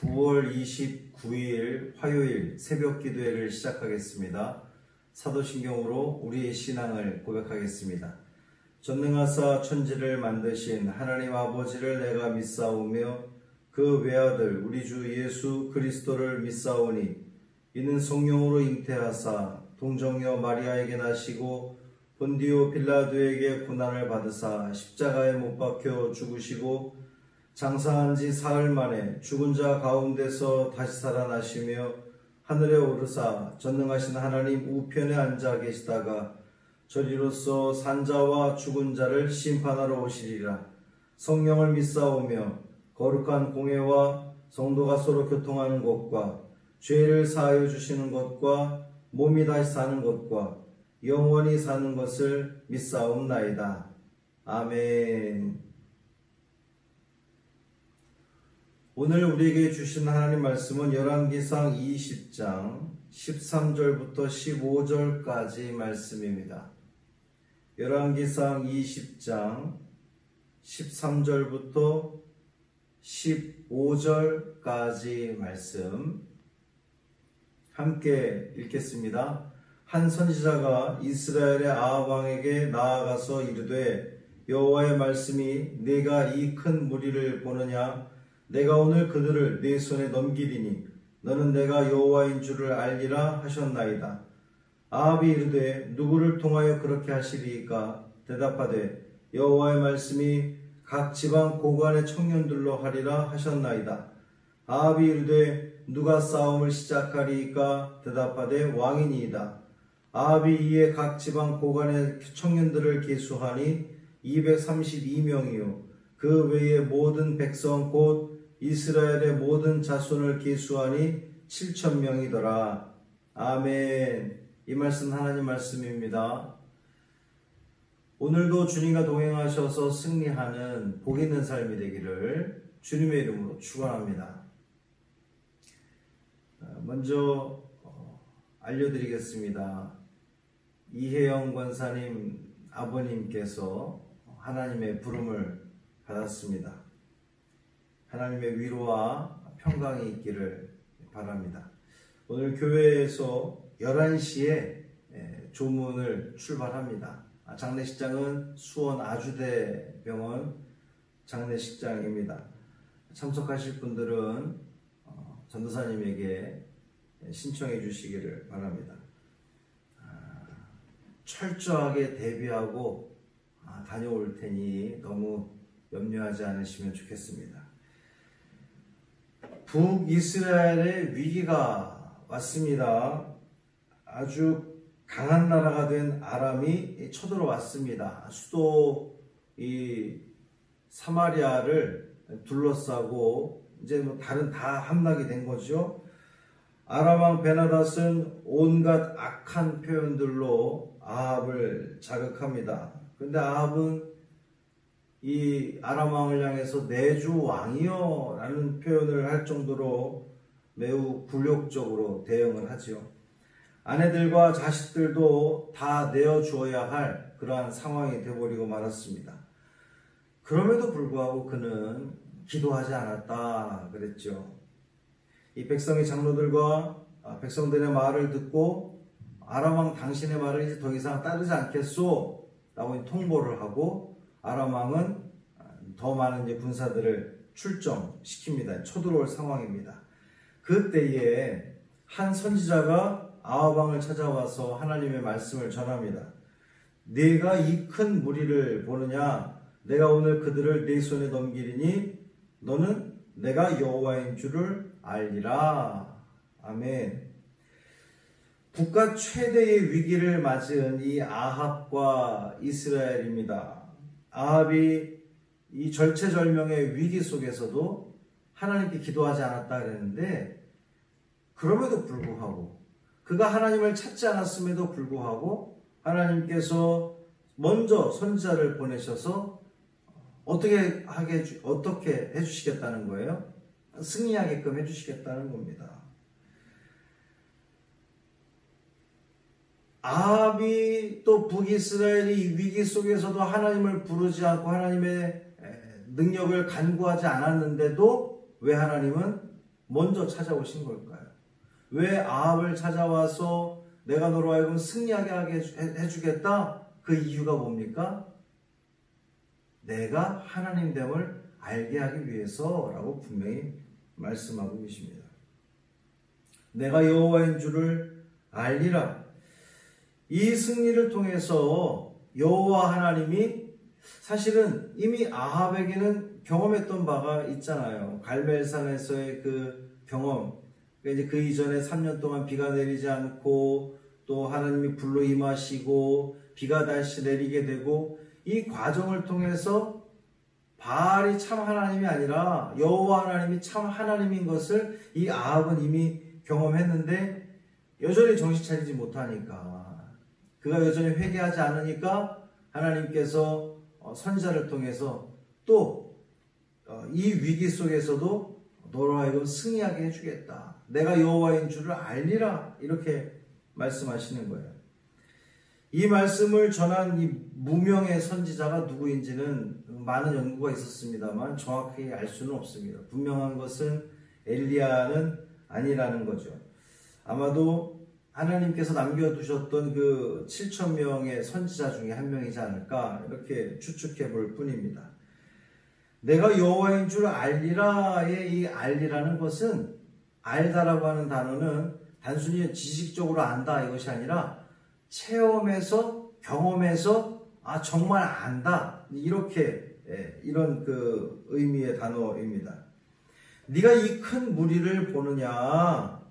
9월 29일 화요일 새벽 기도회를 시작하겠습니다. 사도신경으로 우리의 신앙을 고백하겠습니다. 전능하사 천지를 만드신 하나님 아버지를 내가 믿사오며 그 외아들 우리 주 예수 그리스도를 믿사오니 이는 성령으로 잉태하사 동정녀 마리아에게 나시고 본디오 빌라도에게 고난을 받으사 십자가에 못 박혀 죽으시고 장사한 지 사흘 만에 죽은 자 가운데서 다시 살아나시며 하늘에 오르사 전능하신 하나님 우편에 앉아 계시다가 저리로서 산자와 죽은 자를 심판하러 오시리라. 성령을 믿사오며 거룩한 공회와 성도가 서로 교통하는 것과 죄를 사하여 주시는 것과 몸이 다시 사는 것과 영원히 사는 것을 믿사옵나이다. 아멘. 오늘 우리에게 주신 하나님 말씀은 열왕기상 20장 13절부터 15절까지 말씀입니다. 열왕기상 20장 13절부터 15절까지 말씀 함께 읽겠습니다. 한 선지자가 이스라엘의 아합 왕에게 나아가서 이르되 여호와의 말씀이 네가 이 큰 무리를 보느냐? 내가 오늘 그들을 네 손에 넘기리니 너는 내가 여호와인 줄을 알리라 하셨나이다. 아합이 이르되 누구를 통하여 그렇게 하시리이까? 대답하되 여호와의 말씀이 각 지방 고관의 청년들로 하리라 하셨나이다. 아합이 이르되 누가 싸움을 시작하리이까? 대답하되 왕이니이다. 아합이 이에 각 지방 고관의 청년들을 계수하니 232명이요 그 외의 모든 백성 곧 이스라엘의 모든 자손을 계수하니 7,000명이더라. 아멘. 이 말씀 하나님 말씀입니다. 오늘도 주님과 동행하셔서 승리하는 복 있는 삶이 되기를 주님의 이름으로 축원합니다. 먼저 알려드리겠습니다. 이혜영 권사님 아버님께서 하나님의 부름을 받았습니다. 하나님의 위로와 평강이 있기를 바랍니다. 오늘 교회에서 11시에 조문을 출발합니다. 장례식장은 수원 아주대병원 장례식장입니다. 참석하실 분들은 전도사님에게 신청해 주시기를 바랍니다. 철저하게 대비하고 다녀올 테니 너무 염려하지 않으시면 좋겠습니다. 북이스라엘의 위기가 왔습니다. 아주 강한 나라가 된 아람이 쳐들어왔습니다. 수도 이 사마리아를 둘러싸고 이제 뭐 다른 다 함락이 된 거죠. 아람 왕 베나닷은 온갖 악한 표현들로 아합을 자극합니다. 그런데 아합은 이 아람 왕을 향해서 내주 왕이여 라는 표현을 할 정도로 매우 굴욕적으로 대응을 하지요. 아내들과 자식들도 다 내어주어야 할 그러한 상황이 되어버리고 말았습니다. 그럼에도 불구하고 그는 기도하지 않았다 그랬죠. 이 백성의 장로들과 백성들의 말을 듣고 아람 왕 당신의 말을 이제 더 이상 따르지 않겠소 라고 통보를 하고 아람 왕은 더 많은 이제 군사들을 출정시킵니다. 쳐들어올 상황입니다. 그때에 한 선지자가 아합 왕을 찾아와서 하나님의 말씀을 전합니다. 네가 이 큰 무리를 보느냐? 내가 오늘 그들을 네 손에 넘기리니 너는 내가 여호와인 줄을 알리라. 아멘. 국가 최대의 위기를 맞은 이 아합과 이스라엘입니다. 아합이 이 절체절명의 위기 속에서도 하나님께 기도하지 않았다 그랬는데 그럼에도 불구하고 그가 하나님을 찾지 않았음에도 불구하고 하나님께서 먼저 선지자를 보내셔서 어떻게 해주시겠다는 거예요? 승리하게끔 해주시겠다는 겁니다. 아합이 또 북이스라엘이 위기 속에서도 하나님을 부르지 않고 하나님의 능력을 간구하지 않았는데도 왜 하나님은 먼저 찾아오신 걸까요? 왜 아합을 찾아와서 내가 너로 하여금 승리하게 하게 해주겠다? 그 이유가 뭡니까? 내가 하나님됨을 알게 하기 위해서라고 분명히 말씀하고 계십니다. 내가 여호와인 줄을 알리라. 이 승리를 통해서 여호와 하나님이 사실은 이미 아합에게는 경험했던 바가 있잖아요. 갈멜산에서의 그 경험. 이제 그 이전에 3년 동안 비가 내리지 않고 또 하나님이 불로 임하시고 비가 다시 내리게 되고 이 과정을 통해서 바알이 참 하나님이 아니라 여호와 하나님이 참 하나님인 것을 이 아합은 이미 경험했는데 여전히 정신 차리지 못하니까 그가 여전히 회개하지 않으니까 하나님께서 선지자를 통해서 또 이 위기 속에서도 너로 하여금 승리하게 해주겠다. 내가 여호와인 줄을 알리라. 이렇게 말씀하시는 거예요. 이 말씀을 전한 이 무명의 선지자가 누구인지는 많은 연구가 있었습니다만 정확히 알 수는 없습니다. 분명한 것은 엘리야는 아니라는 거죠. 아마도 하나님께서 남겨두셨던 그 7,000명의 선지자 중에 한 명이지 않을까 이렇게 추측해 볼 뿐입니다. 내가 여호와인 줄 알리라의 이 알리라는 것은 알다라고 하는 단어는 단순히 지식적으로 안다 이것이 아니라 체험해서 경험해서 정말 안다 이렇게 이런 그 의미의 단어입니다. 네가 이 큰 무리를 보느냐?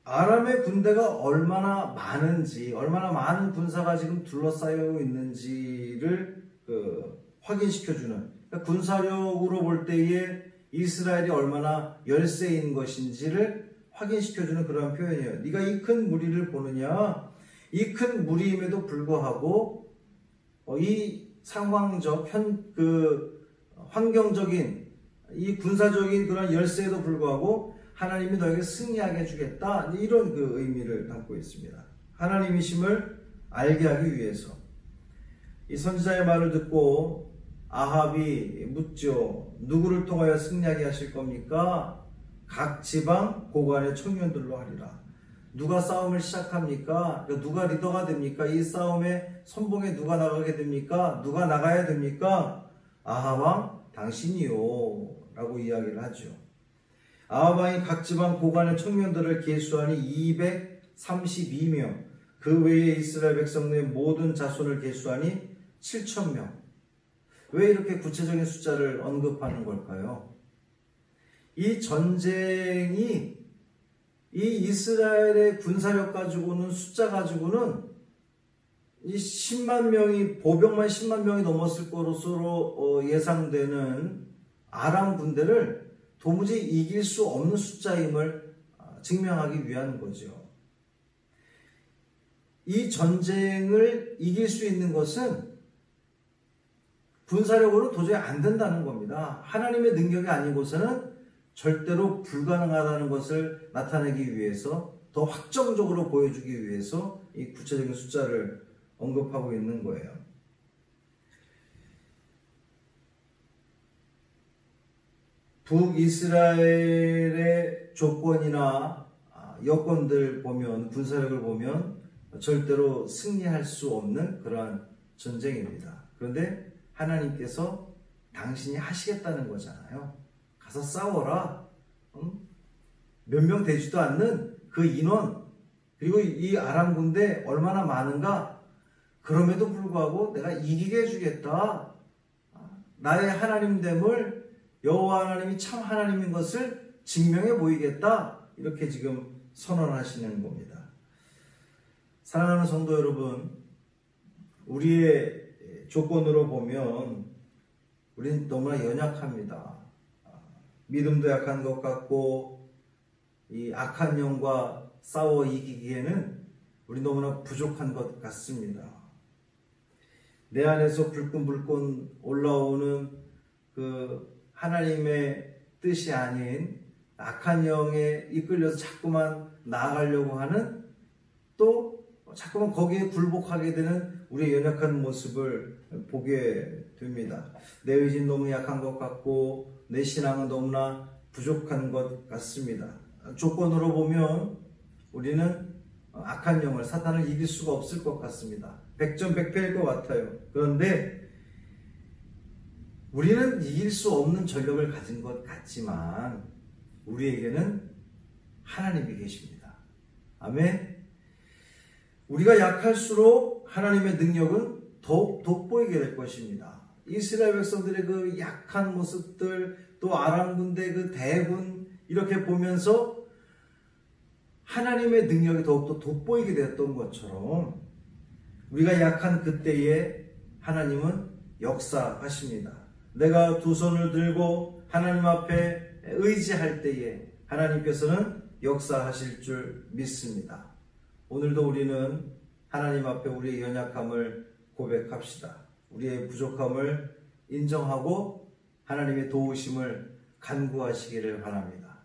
아람의 군대가 얼마나 많은지, 얼마나 많은 군사가 지금 둘러싸여 있는지를 확인시켜주는, 그러니까 군사력으로 볼 때에 이스라엘이 얼마나 열세인 것인지를 확인시켜주는 그런 표현이에요. 네가 이 큰 무리를 보느냐? 이 큰 무리임에도 불구하고 이 상황적, 환경적인, 이 군사적인 그런 열세에도 불구하고 하나님이 너에게 승리하게 해주겠다. 이런 그 의미를 담고 있습니다. 하나님이심을 알게 하기 위해서. 이 선지자의 말을 듣고 아합이 묻죠. 누구를 통하여 승리하게 하실 겁니까? 각 지방 고관의 청년들로 하리라. 누가 싸움을 시작합니까? 누가 리더가 됩니까? 이 싸움의 선봉에 누가 나가게 됩니까? 누가 나가야 됩니까? 아합 왕 당신이요 라고 이야기를 하죠. 아합 왕이 각 지방 고관의 청년들을 계수하니 232명, 그 외에 이스라엘 백성의 모든 자손을 계수하니 7,000명. 왜 이렇게 구체적인 숫자를 언급하는 걸까요? 이 전쟁이 이 이스라엘의 군사력 가지고는, 숫자 가지고는 이 10만 명이, 보병만 10만 명이 넘었을 것으로 예상되는 아람 군대를 도무지 이길 수 없는 숫자임을 증명하기 위한 거죠. 이 전쟁을 이길 수 있는 것은 군사력으로 도저히 안 된다는 겁니다. 하나님의 능력이 아니고서는 절대로 불가능하다는 것을 나타내기 위해서, 더 확정적으로 보여주기 위해서 이 구체적인 숫자를 언급하고 있는 거예요. 북이스라엘의 조건이나 여건들 보면, 군사력을 보면 절대로 승리할 수 없는 그러한 전쟁입니다. 그런데 하나님께서 당신이 하시겠다는 거잖아요. 가서 싸워라. 몇 명 되지도 않는 그 인원, 그리고 이 아람 군대 얼마나 많은가? 그럼에도 불구하고 내가 이기게 해주겠다. 나의 하나님됨을, 여호와 하나님이 참 하나님인 것을 증명해 보이겠다. 이렇게 지금 선언하시는 겁니다. 사랑하는 성도 여러분, 우리의 조건으로 보면 우리는 너무나 연약합니다. 믿음도 약한 것 같고, 이 악한 영과 싸워 이기기에는 우리 너무나 부족한 것 같습니다. 내 안에서 불끈불끈 올라오는 그 하나님의 뜻이 아닌 악한 영에 이끌려서 자꾸만 나아가려고 하는, 또 자꾸만 거기에 굴복하게 되는 우리의 연약한 모습을 보게 됩니다. 내 의지는 너무 약한 것 같고 내 신앙은 너무나 부족한 것 같습니다. 조건으로 보면 우리는 악한 영을, 사탄을 이길 수가 없을 것 같습니다. 100점 100패일 것 같아요. 그런데 우리는 이길 수 없는 전력을 가진 것 같지만 우리에게는 하나님이 계십니다. 아멘. 우리가 약할수록 하나님의 능력은 더욱 돋보이게 될 것입니다. 이스라엘 백성들의 그 약한 모습들, 또 아람 군대 그 대군 이렇게 보면서 하나님의 능력이 더욱더 돋보이게 되었던 것처럼 우리가 약한 그때에 하나님은 역사하십니다. 내가 두 손을 들고 하나님 앞에 의지할 때에 하나님께서는 역사하실 줄 믿습니다. 오늘도 우리는 하나님 앞에 우리의 연약함을 고백합시다. 우리의 부족함을 인정하고 하나님의 도우심을 간구하시기를 바랍니다.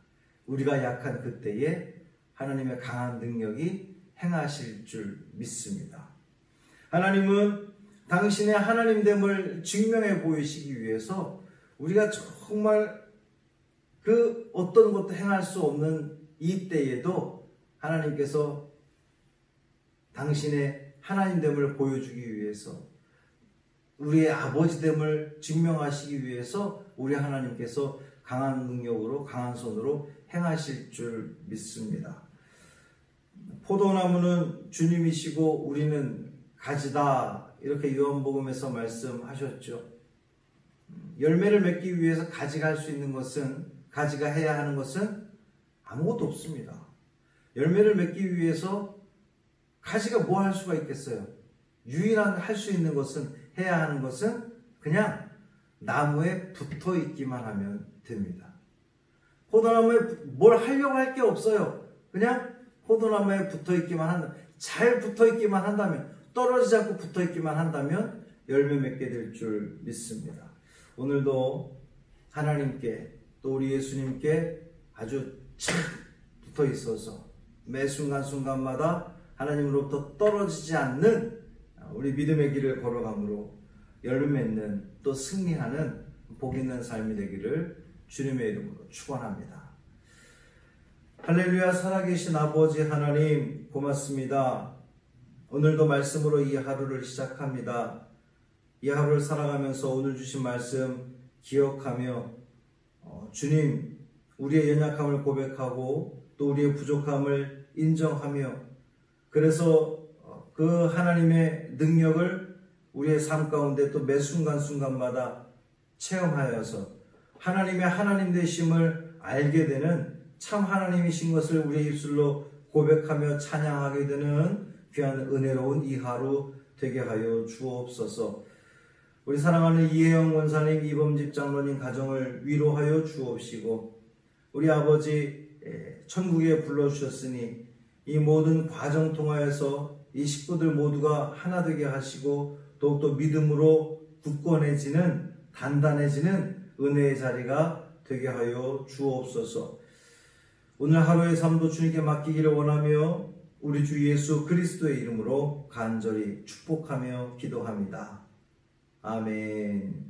우리가 약한 그때에 하나님의 강한 능력이 행하실 줄 믿습니다. 하나님은 당신의 하나님됨을 증명해 보이시기 위해서 우리가 정말 그 어떤 것도 행할 수 없는 이 때에도 하나님께서 당신의 하나님됨을 보여주기 위해서 우리의 아버지됨을 증명하시기 위해서 우리 하나님께서 강한 능력으로 강한 손으로 행하실 줄 믿습니다. 포도나무는 주님이시고 우리는 가지다, 이렇게 요한복음에서 말씀하셨죠. 열매를 맺기 위해서 가지가 할 수 있는 것은, 가지가 해야 하는 것은 아무것도 없습니다. 열매를 맺기 위해서 가지가 뭐 할 수가 있겠어요? 유일한 할 수 있는 것은, 해야 하는 것은 그냥 나무에 붙어 있기만 하면 됩니다. 포도나무에 뭘 하려고 할 게 없어요. 그냥 포도나무에 붙어 있기만 한다. 잘 붙어 있기만 한다면, 떨어지지 않고 붙어 있기만 한다면 열매 맺게 될 줄 믿습니다. 오늘도 하나님께, 또 우리 예수님께 아주 착 붙어 있어서 매 순간순간마다 하나님으로부터 떨어지지 않는 우리 믿음의 길을 걸어감으로 열매 맺는, 또 승리하는 복 있는 삶이 되기를 주님의 이름으로 축원합니다. 할렐루야. 살아계신 아버지 하나님 고맙습니다. 오늘도 말씀으로 이 하루를 시작합니다. 이 하루를 살아가면서 오늘 주신 말씀 기억하며 주님, 우리의 연약함을 고백하고 또 우리의 부족함을 인정하며, 그래서 그 하나님의 능력을 우리의 삶 가운데 또 매 순간순간마다 체험하여서 하나님의 하나님 되심을 알게 되는, 참 하나님이신 것을 우리의 입술로 고백하며 찬양하게 되는 귀한 은혜로운 이 하루 되게 하여 주옵소서. 우리 사랑하는 이혜영 원사님, 이범집 장로님 가정을 위로하여 주옵시고, 우리 아버지 천국에 불러주셨으니 이 모든 과정 통하여서 이 식구들 모두가 하나 되게 하시고 더욱더 믿음으로 굳건해지는, 단단해지는 은혜의 자리가 되게 하여 주옵소서. 오늘 하루의 삶도 주님께 맡기기를 원하며 우리 주 예수 그리스도의 이름으로 간절히 축복하며 기도합니다. 아멘.